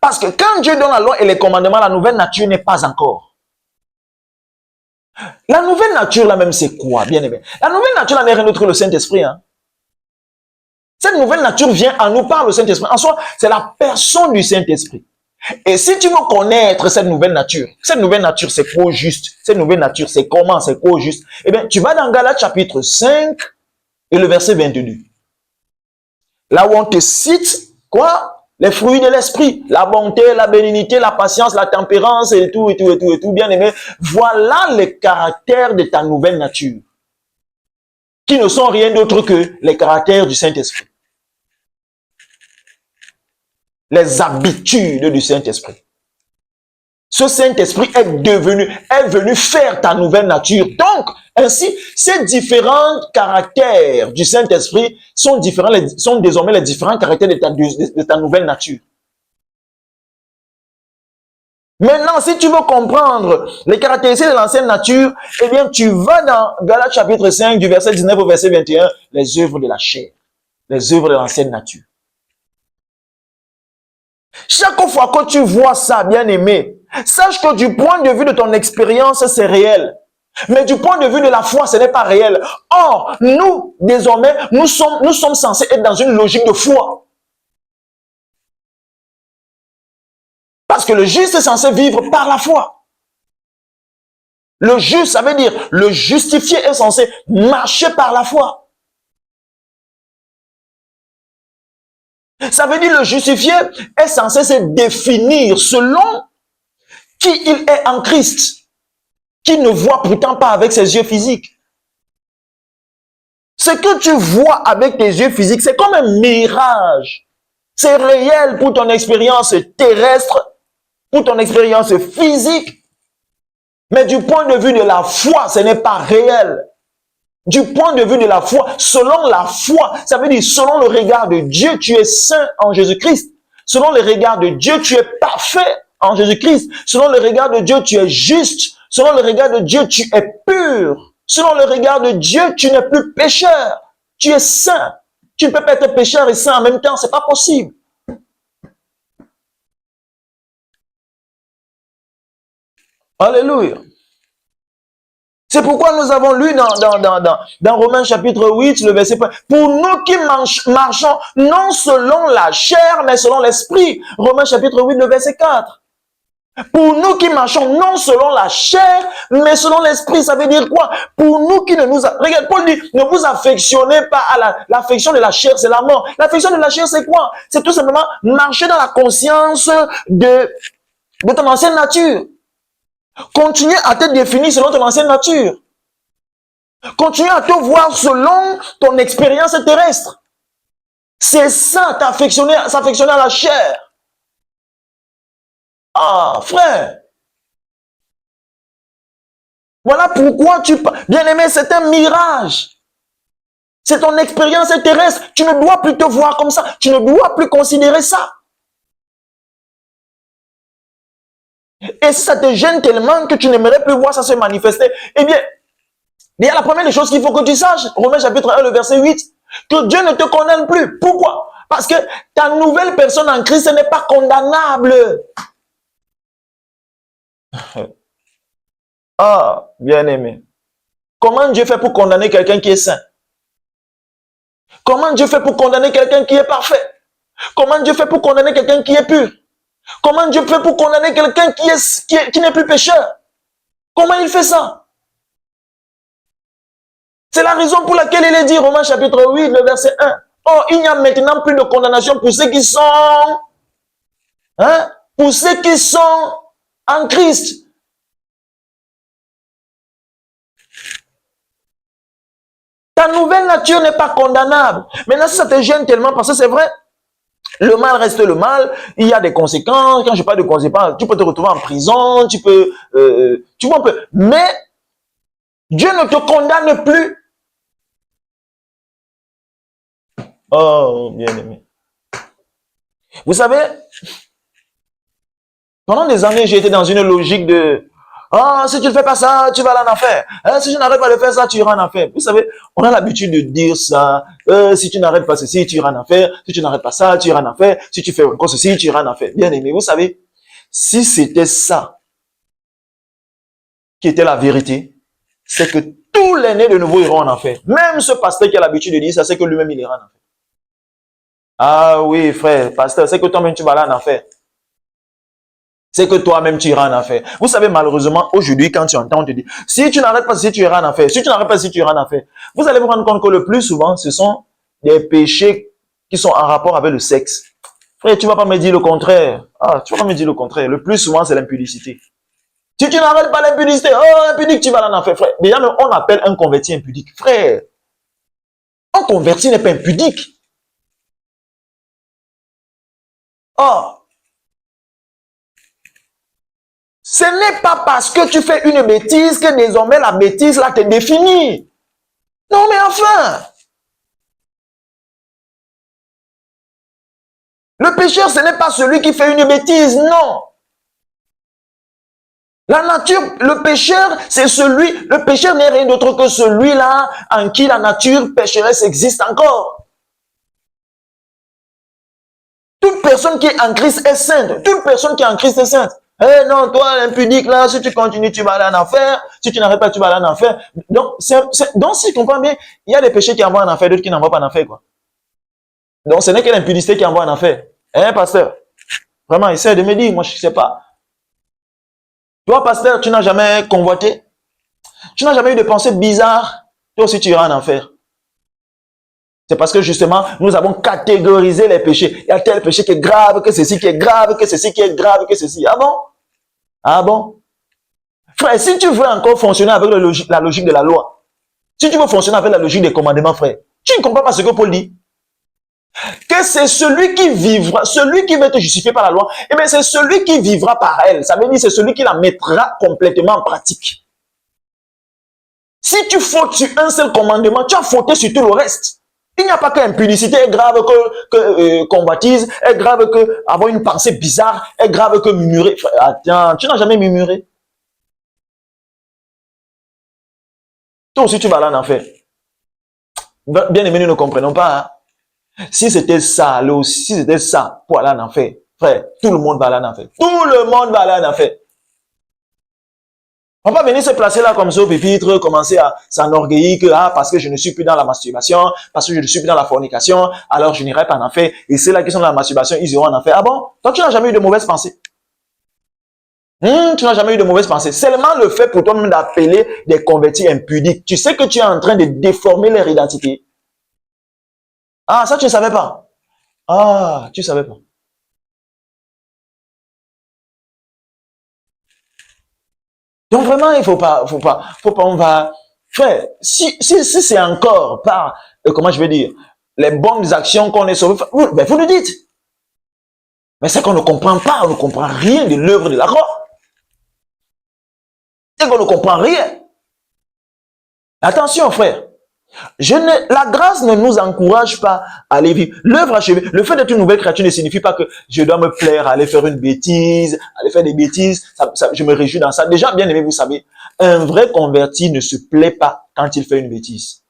A: Parce que quand Dieu donne la loi et les commandements, la nouvelle nature n'est pas encore. La nouvelle nature, là même, c'est quoi, bien aimé? La nouvelle nature, là, n'est rien d'autre que le Saint-Esprit. Hein? Cette nouvelle nature vient à nous par le Saint-Esprit. En soi, c'est la personne du Saint-Esprit. Et si tu veux connaître cette nouvelle nature, c'est quoi juste? Cette nouvelle nature, c'est comment? C'est quoi juste? Eh bien, tu vas dans Galates chapitre 5 et le verset 22. Là où on te cite, quoi? Les fruits de l'esprit, la bonté, la bénignité, la patience, la tempérance et tout, et tout, et tout, et tout. Bien aimé, voilà les caractères de ta nouvelle nature, qui ne sont rien d'autre que les caractères du Saint-Esprit. Les habitudes du Saint-Esprit. Ce Saint-Esprit est venu faire ta nouvelle nature. Donc, ainsi, ces différents caractères du Saint-Esprit sont désormais les différents caractères de ta nouvelle nature. Maintenant, si tu veux comprendre les caractéristiques de l'ancienne nature, eh bien, tu vas dans Galates chapitre 5, du verset 19 au verset 21, les œuvres de la chair, les œuvres de l'ancienne nature. Chaque fois que tu vois ça, bien aimé, sache que du point de vue de ton expérience, c'est réel. Mais du point de vue de la foi, ce n'est pas réel. Or, nous, désormais, nous sommes censés être dans une logique de foi. Parce que le juste est censé vivre par la foi. Le juste, ça veut dire, le justifié est censé marcher par la foi. Ça veut dire, le justifié est censé se définir selon qui il est en Christ, qui ne voit pourtant pas avec ses yeux physiques. Ce que tu vois avec tes yeux physiques, c'est comme un mirage. C'est réel pour ton expérience terrestre, pour ton expérience physique. Mais du point de vue de la foi, ce n'est pas réel. Du point de vue de la foi, selon la foi, ça veut dire selon le regard de Dieu, tu es saint en Jésus-Christ. Selon le regard de Dieu, tu es parfait en Jésus-Christ. Selon le regard de Dieu, tu es juste. Selon le regard de Dieu, tu es pur. Selon le regard de Dieu, tu n'es plus pécheur. Tu es saint. Tu ne peux pas être pécheur et saint en même temps. C'est pas possible. Alléluia. C'est pourquoi nous avons lu dans Romains chapitre 8, le verset 1. Pour nous qui marchons non selon la chair, mais selon l'esprit. Romains chapitre 8, le verset 4. Pour nous qui marchons non selon la chair, mais selon l'esprit, ça veut dire quoi? Pour nous qui ne nous... Regarde, Paul dit, ne vous affectionnez pas à l'affection de la chair, c'est la mort. L'affection de la chair, c'est quoi? C'est tout simplement marcher dans la conscience de ton ancienne nature. Continue à te définir selon ton ancienne nature. Continue à te voir selon ton expérience terrestre. C'est ça, s'affectionner à la chair. Ah, frère. Voilà pourquoi bien aimé, c'est un mirage. C'est ton expérience terrestre. Tu ne dois plus te voir comme ça. Tu ne dois plus considérer ça. Et si ça te gêne tellement que tu n'aimerais plus voir ça se manifester, eh bien, Il y a la première des choses qu'il faut que tu saches, Romains chapitre 1, le verset 8, que Dieu ne te condamne plus. Pourquoi? Parce que ta nouvelle personne en Christ n'est pas condamnable. Ah, bien-aimé. Comment Dieu fait pour condamner quelqu'un qui est saint? Comment Dieu fait pour condamner quelqu'un qui est parfait? Comment Dieu fait pour condamner quelqu'un qui est pur? Comment Dieu fait pour condamner quelqu'un qui n'est plus pécheur? Comment il fait ça? C'est la raison pour laquelle il est dit, Romains chapitre 8, le verset 1. Oh, il n'y a maintenant plus de condamnation pour ceux qui sont, pour ceux qui sont en Christ. Ta nouvelle nature n'est pas condamnable. Maintenant, si ça te gêne tellement, parce que c'est vrai, le mal reste le mal, il y a des conséquences. Quand je parle de conséquences, tu peux te retrouver en prison, tu peux, mais Dieu ne te condamne plus. Oh, bien-aimé. Vous savez, pendant des années, j'ai été dans une logique de ah, si tu ne fais pas ça, tu vas aller en enfer. Si tu n'arrêtes pas de faire ça, tu iras en enfer. Vous savez, on a l'habitude de dire ça. Si tu n'arrêtes pas ceci, tu iras en enfer. Si tu n'arrêtes pas ça, tu iras en enfer. Si tu fais encore ceci, tu iras en enfer. Bien aimé, vous savez, si c'était ça qui était la vérité, c'est que tous les nés de nouveau iront en enfer. Même ce pasteur qui a l'habitude de dire ça, c'est que lui-même il ira en enfer. Ah oui, frère, pasteur, c'est que toi-même tu vas aller en enfer. C'est que toi-même tu iras en enfer. Vous savez, malheureusement, aujourd'hui, quand tu entends, on te dit, si tu n'arrêtes pas, si tu iras en enfer. Si tu n'arrêtes pas, si tu iras en enfer. Vous allez vous rendre compte que le plus souvent, ce sont des péchés qui sont en rapport avec le sexe. Frère, tu ne vas pas me dire le contraire. Ah, tu ne vas pas me dire le contraire. Le plus souvent, c'est l'impudicité. Si tu n'arrêtes pas l'impudicité, oh, impudique, tu vas aller en enfer, frère. Déjà, on appelle un converti impudique. Frère, un converti n'est pas impudique. Oh, ce n'est pas parce que tu fais une bêtise que désormais la bêtise là te définit. Non mais enfin, le pécheur ce n'est pas celui qui fait une bêtise, non. La nature, le pécheur, c'est le pécheur n'est rien d'autre que celui-là en qui la nature pécheresse existe encore. Toute personne qui est en Christ est sainte. Toute personne qui est en Christ est sainte. Eh non, toi, l'impudique, là, si tu continues, tu vas aller en enfer. Si tu n'arrêtes pas, tu vas aller en enfer. Donc, si tu comprends bien, il y a des péchés qui envoient en enfer, d'autres qui n'envoient pas en enfer, quoi. Donc, ce n'est que l'impudicité qui envoie en enfer. Hein, pasteur? Vraiment, essaie de me dire, moi, je ne sais pas. Toi, pasteur, tu n'as jamais convoité? Tu n'as jamais eu de pensées bizarres? Toi aussi, tu iras en enfer. C'est parce que justement, nous avons catégorisé les péchés. Il y a tel péché qui est grave, que ceci qui est grave, que ceci qui est grave, que ceci. Ah bon? Ah bon? Frère, si tu veux encore fonctionner avec la logique de la loi, si tu veux fonctionner avec la logique des commandements, frère, tu ne comprends pas ce que Paul dit. Que c'est celui qui vivra, celui qui va être justifié par la loi, eh bien c'est celui qui vivra par elle. Ça veut dire c'est celui qui la mettra complètement en pratique. Si tu fautes sur un seul commandement, tu as fauté sur tout le reste. Il n'y a pas qu'impudicité est grave que convoitise, est grave que avoir une pensée bizarre, est grave que murmurer. Attends, tu n'as jamais murmuré. Toi aussi, tu vas là en enfer. Bien aimé, nous ne comprenons pas. Hein? Si c'était ça, si c'était ça pour aller en enfer, frère, tout le monde va aller en enfer. Tout le monde va aller en enfer. On va pas venir se placer là comme ça au pupitre, commencer à s'enorgueillir que parce que je ne suis plus dans la masturbation, parce que je ne suis plus dans la fornication, alors je n'irai pas en enfer. Et ceux-là qui sont dans la masturbation, ils iront en enfer. Ah bon? Toi, tu n'as jamais eu de mauvaises pensées. Tu n'as jamais eu de mauvaises pensées. Seulement le fait pour toi-même d'appeler des convertis impudiques. Tu sais que tu es en train de déformer leur identité. Ah, ça tu ne savais pas. Ah, tu ne savais pas. Donc vraiment, il faut pas, on va, frère, si c'est encore par, comment je vais dire, les bonnes actions qu'on est sauvé, ben vous le dites. Mais c'est qu'on ne comprend pas, on ne comprend rien de l'œuvre de la croix. C'est qu'on ne comprend rien. Attention, frère. La grâce ne nous encourage pas à aller vivre. L'œuvre achevée, le fait d'être une nouvelle créature ne signifie pas que je dois me plaire à aller faire une bêtise, aller faire des bêtises. Je me réjouis dans ça. Déjà, bien aimé, vous savez, Un vrai converti ne se plaît pas quand il fait une bêtise.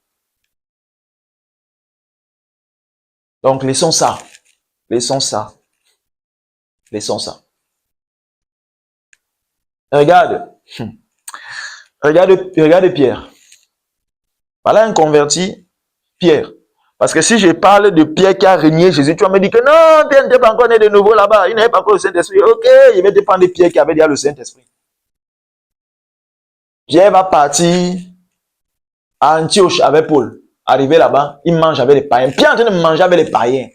A: Donc, laissons ça. Laissons ça. Laissons ça. Regarde. Regarde Pierre. Voilà un converti, Pierre. Parce que si je parle de Pierre qui a régné Jésus, tu vas me dire que non, Pierre n'était pas encore né de nouveau là-bas. Il n'avait pas encore le Saint-Esprit. Ok, je vais te prendre de Pierre qui avait déjà le Saint-Esprit. Pierre va partir à Antioche avec Paul. Arrivé là-bas, il mange avec les païens. Pierre est en train de manger avec les païens.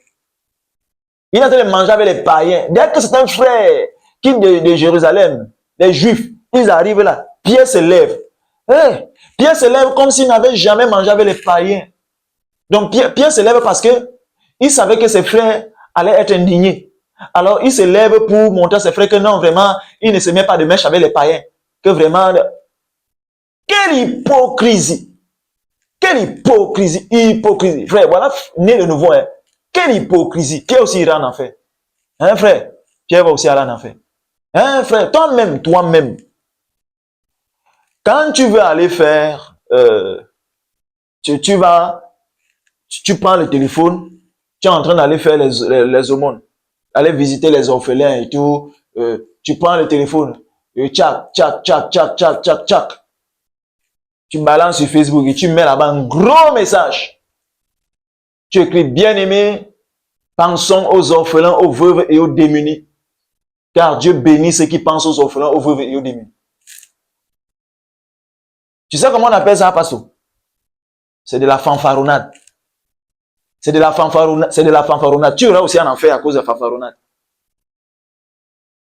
A: Il est en train de manger avec les païens. Dès que c'est un frère qui de Jérusalem, les Juifs, ils arrivent là. Pierre se lève. Hey, Pierre se lève comme s'il n'avait jamais mangé avec les païens. Donc Pierre se lève parce que il savait que ses frères allaient être indignés. Alors il se lève pour montrer à ses frères que non, vraiment, il ne se met pas de mèche avec les païens. Que vraiment, quelle hypocrisie! Quelle hypocrisie! Hypocrisie! Frère, voilà, né de nouveau, hein. Quelle hypocrisie! Pierre aussi ira en enfer. Hein, frère? Pierre va aussi aller en enfer. Hein, frère? Toi-même. Quand tu veux aller faire, tu prends le téléphone, tu es en train d'aller faire les aumônes, aller visiter les orphelins et tout, tu prends le téléphone, tchac. Tu balances sur Facebook et tu mets là-bas un gros message. Tu écris, bien-aimé, pensons aux orphelins, aux veuves et aux démunis. Car Dieu bénit ceux qui pensent aux orphelins, aux veuves et aux démunis. Tu sais comment on appelle ça, pasteur? C'est de la fanfaronnade. C'est de la fanfaronnade. Tu auras aussi en enfer à cause de la fanfaronnade.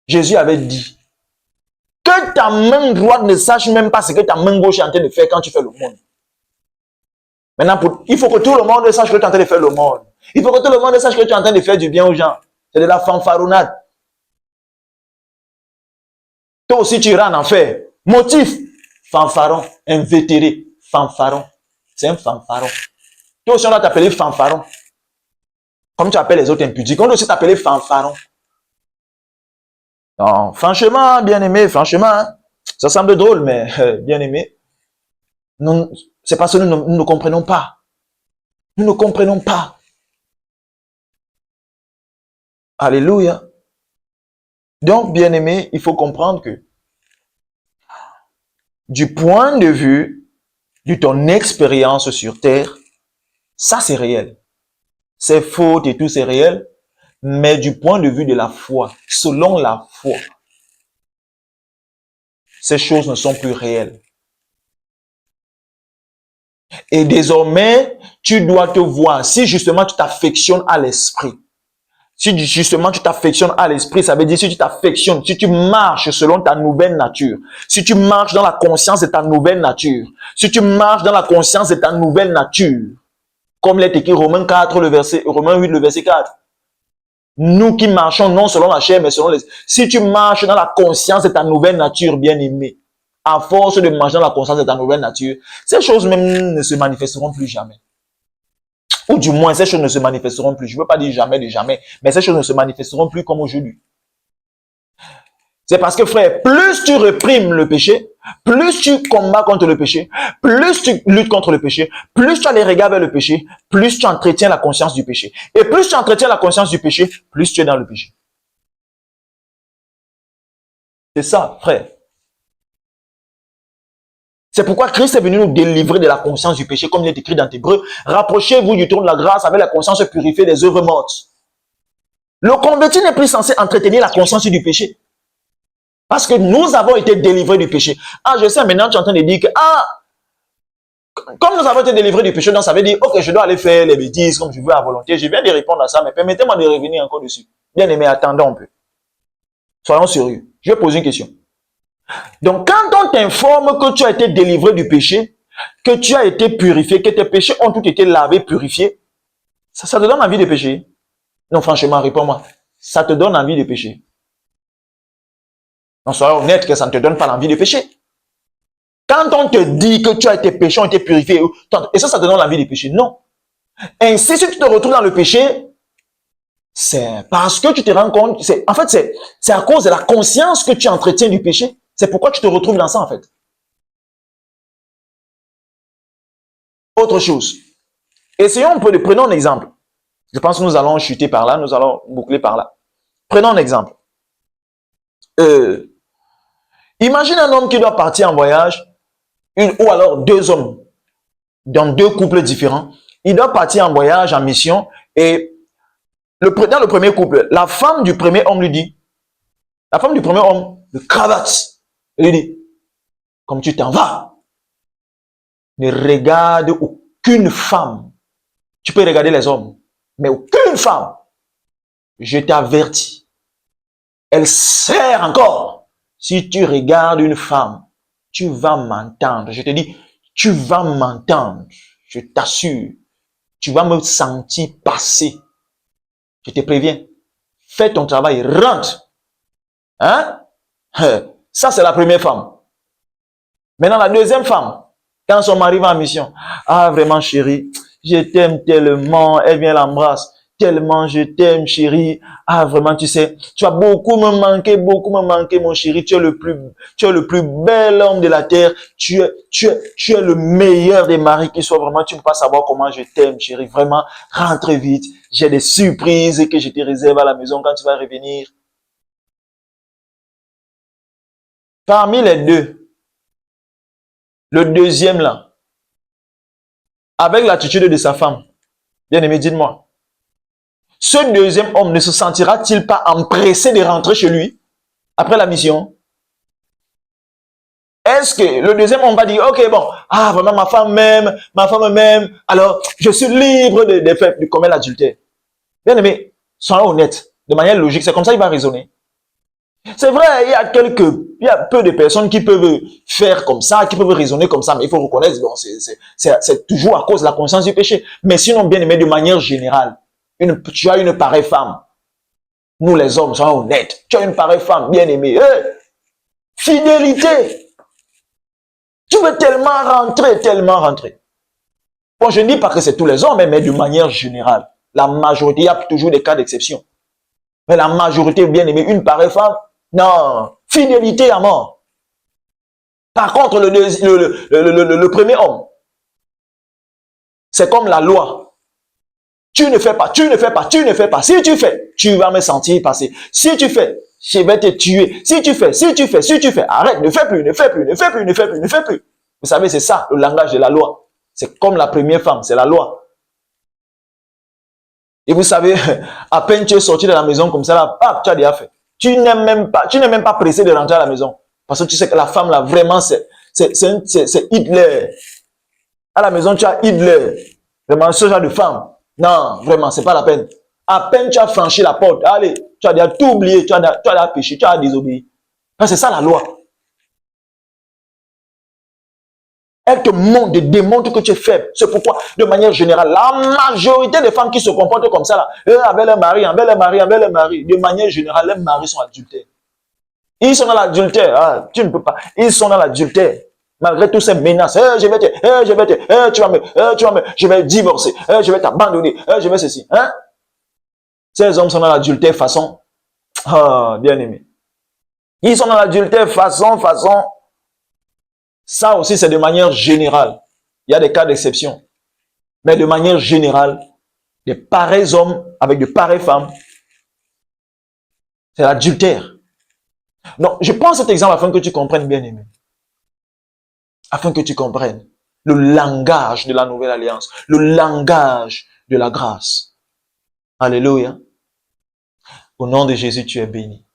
A: Jésus avait dit que ta main droite ne sache même pas ce que ta main gauche est en train de faire quand tu fais le monde. Maintenant, il faut que tout le monde sache que tu es en train de faire le monde. Il faut que tout le monde sache que tu es en train de faire du bien aux gens. C'est de la fanfaronnade. Toi aussi, tu iras en enfer. Motif, fanfaron, invétéré, fanfaron. C'est un fanfaron. Toi aussi, on va t'appeler fanfaron. Comme tu appelles les autres impudiques, on doit aussi t'appeler fanfaron. Non, franchement, bien-aimé, franchement, ça semble drôle, mais bien-aimé, c'est parce que nous ne comprenons pas. Nous ne comprenons pas. Alléluia. Donc, bien-aimé, il faut comprendre que du point de vue de ton expérience sur Terre, ça c'est réel. C'est faute et tout, c'est réel. Mais du point de vue de la foi, selon la foi, ces choses ne sont plus réelles. Et désormais, tu dois te voir. Si justement tu t'affectionnes à l'esprit, si justement tu t'affectionnes à l'esprit, ça veut dire si tu t'affectionnes, si tu marches selon ta nouvelle nature, si tu marches dans la conscience de ta nouvelle nature, si tu marches dans la conscience de ta nouvelle nature, comme l'est écrit Romains 8, le verset 4. Nous qui marchons non selon la chair, mais selon les... Si tu marches dans la conscience de ta nouvelle nature, bien-aimé, à force de marcher dans la conscience de ta nouvelle nature, ces choses même ne se manifesteront plus jamais. Ou du moins, ces choses ne se manifesteront plus. Je ne veux pas dire jamais de jamais, mais ces choses ne se manifesteront plus comme aujourd'hui. C'est parce que, frère, plus tu réprimes le péché, plus tu combats contre le péché, plus tu luttes contre le péché, plus tu as les regards vers le péché, plus tu entretiens la conscience du péché. Et plus tu entretiens la conscience du péché, plus tu es dans le péché. C'est ça, frère. C'est pourquoi Christ est venu nous délivrer de la conscience du péché, comme il est écrit dans Hébreux. Rapprochez-vous du trône de la grâce avec la conscience purifiée des œuvres mortes. Le converti n'est plus censé entretenir la conscience du péché. Parce que nous avons été délivrés du péché. Ah, je sais, maintenant tu es en train de dire que, comme nous avons été délivrés du péché, donc ça veut dire, ok, je dois aller faire les bêtises comme je veux à volonté. Je viens de répondre à ça, mais permettez-moi de revenir encore dessus. Bien aimé, attendons un peu. Soyons sérieux. Je vais poser une question. Donc, quand on t'informe que tu as été délivré du péché, que tu as été purifié, que tes péchés ont tous été lavés, purifiés, ça te donne envie de pécher? Non, franchement, réponds-moi. Ça te donne envie de pécher? Non, soyons honnête que ça ne te donne pas l'envie de pécher. Quand on te dit que tu as tes péchés ont été purifiés, et ça te donne l'envie de pécher? Non. Ainsi, si tu te retrouves dans le péché, c'est parce que tu te rends compte, c'est à cause de la conscience que tu entretiens du péché. C'est pourquoi tu te retrouves dans ça, en fait. autre chose. Essayons prenons un exemple. Je pense que nous allons chuter par là, nous allons boucler par là. Prenons un exemple. Imagine un homme qui doit partir en voyage, ou alors deux hommes, dans deux couples différents. Il doit partir en voyage, en mission, et dans le premier couple, la femme du premier homme lui dit, la femme du premier homme le cravate. Elle lui dit, comme tu t'en vas, ne regarde aucune femme. Tu peux regarder les hommes, mais aucune femme. Je t'avertis. Elle sert encore. Si tu regardes une femme, tu vas m'entendre. Je te dis, tu vas m'entendre. Je t'assure. Tu vas me sentir passer. Je te préviens. Fais ton travail, rentre. Hein? Ça, c'est la première femme. Maintenant, la deuxième femme, quand son mari va en mission, ah, vraiment, chérie, je t'aime tellement, elle vient l'embrasse. Tellement je t'aime, chérie. Ah, vraiment, tu sais, tu as beaucoup me manqué, mon chéri. Tu es le plus bel homme de la terre. Tu es le meilleur des maris qui soit. Vraiment, tu ne peux pas savoir comment je t'aime, chérie. Vraiment, rentre vite. J'ai des surprises que je te réserve à la maison quand tu vas revenir. Parmi les deux, le deuxième là, avec l'attitude de sa femme, bien aimé, dites-moi, ce deuxième homme ne se sentira-t-il pas empressé de rentrer chez lui après la mission? Est-ce que le deuxième homme va dire, ok, bon, ah, vraiment, ma femme m'aime, alors je suis libre de commettre l'adultère. Bien aimé, soyons honnêtes, de manière logique, c'est comme ça qu'il va raisonner. C'est vrai, il y a peu de personnes qui peuvent faire comme ça, qui peuvent raisonner comme ça, mais il faut reconnaître, bon, c'est toujours à cause de la conscience du péché. Mais sinon, bien aimé, de manière générale, tu as une pareille femme. Nous les hommes, soyons honnêtes. Tu as une pareille femme, bien aimée. Fidélité. Tu veux tellement rentrer. Bon, je ne dis pas que c'est tous les hommes, mais de manière générale. La majorité, il y a toujours des cas d'exception. Mais la majorité, bien aimée, une pareille femme, non. Fidélité à mort. Par contre, le premier homme, c'est comme la loi. Tu ne fais pas. Si tu fais, tu vas me sentir passer. Si tu fais, je vais te tuer. Si tu fais, arrête, ne fais plus. Vous savez, c'est ça, le langage de la loi. C'est comme la première femme, c'est la loi. Et vous savez, à peine tu es sorti de la maison comme ça, là, tu as déjà fait. Tu n'es même pas pressé de rentrer à la maison. Parce que tu sais que la femme, là, vraiment, c'est Hitler. À la maison, tu as Hitler. Vraiment, ce genre de femme. Non, vraiment, c'est pas la peine. À peine tu as franchi la porte, allez, tu as déjà tout oublié, tu as déjà péché, tu as désobéi. C'est ça la loi. Elle te démontre que tu es faible. C'est pourquoi, de manière générale, la majorité des femmes qui se comportent comme ça, là, avec leur mari, de manière générale, leurs maris sont adultères. Ils sont dans l'adultère. Ah, tu ne peux pas. Ils sont dans l'adultère. Malgré toutes ces menaces, je vais divorcer, je vais t'abandonner, je vais ceci. Hein? Ces hommes sont dans l'adultère façon, bien aimé. Ils sont dans l'adultère façon. Ça aussi, c'est de manière générale. Il y a des cas d'exception. Mais de manière générale, des pareils hommes avec de pareilles femmes, c'est l'adultère. Donc, je prends cet exemple afin que tu comprennes, bien aimé. Afin que tu comprennes le langage de la nouvelle alliance, le langage de la grâce. Alléluia. Au nom de Jésus, tu es béni.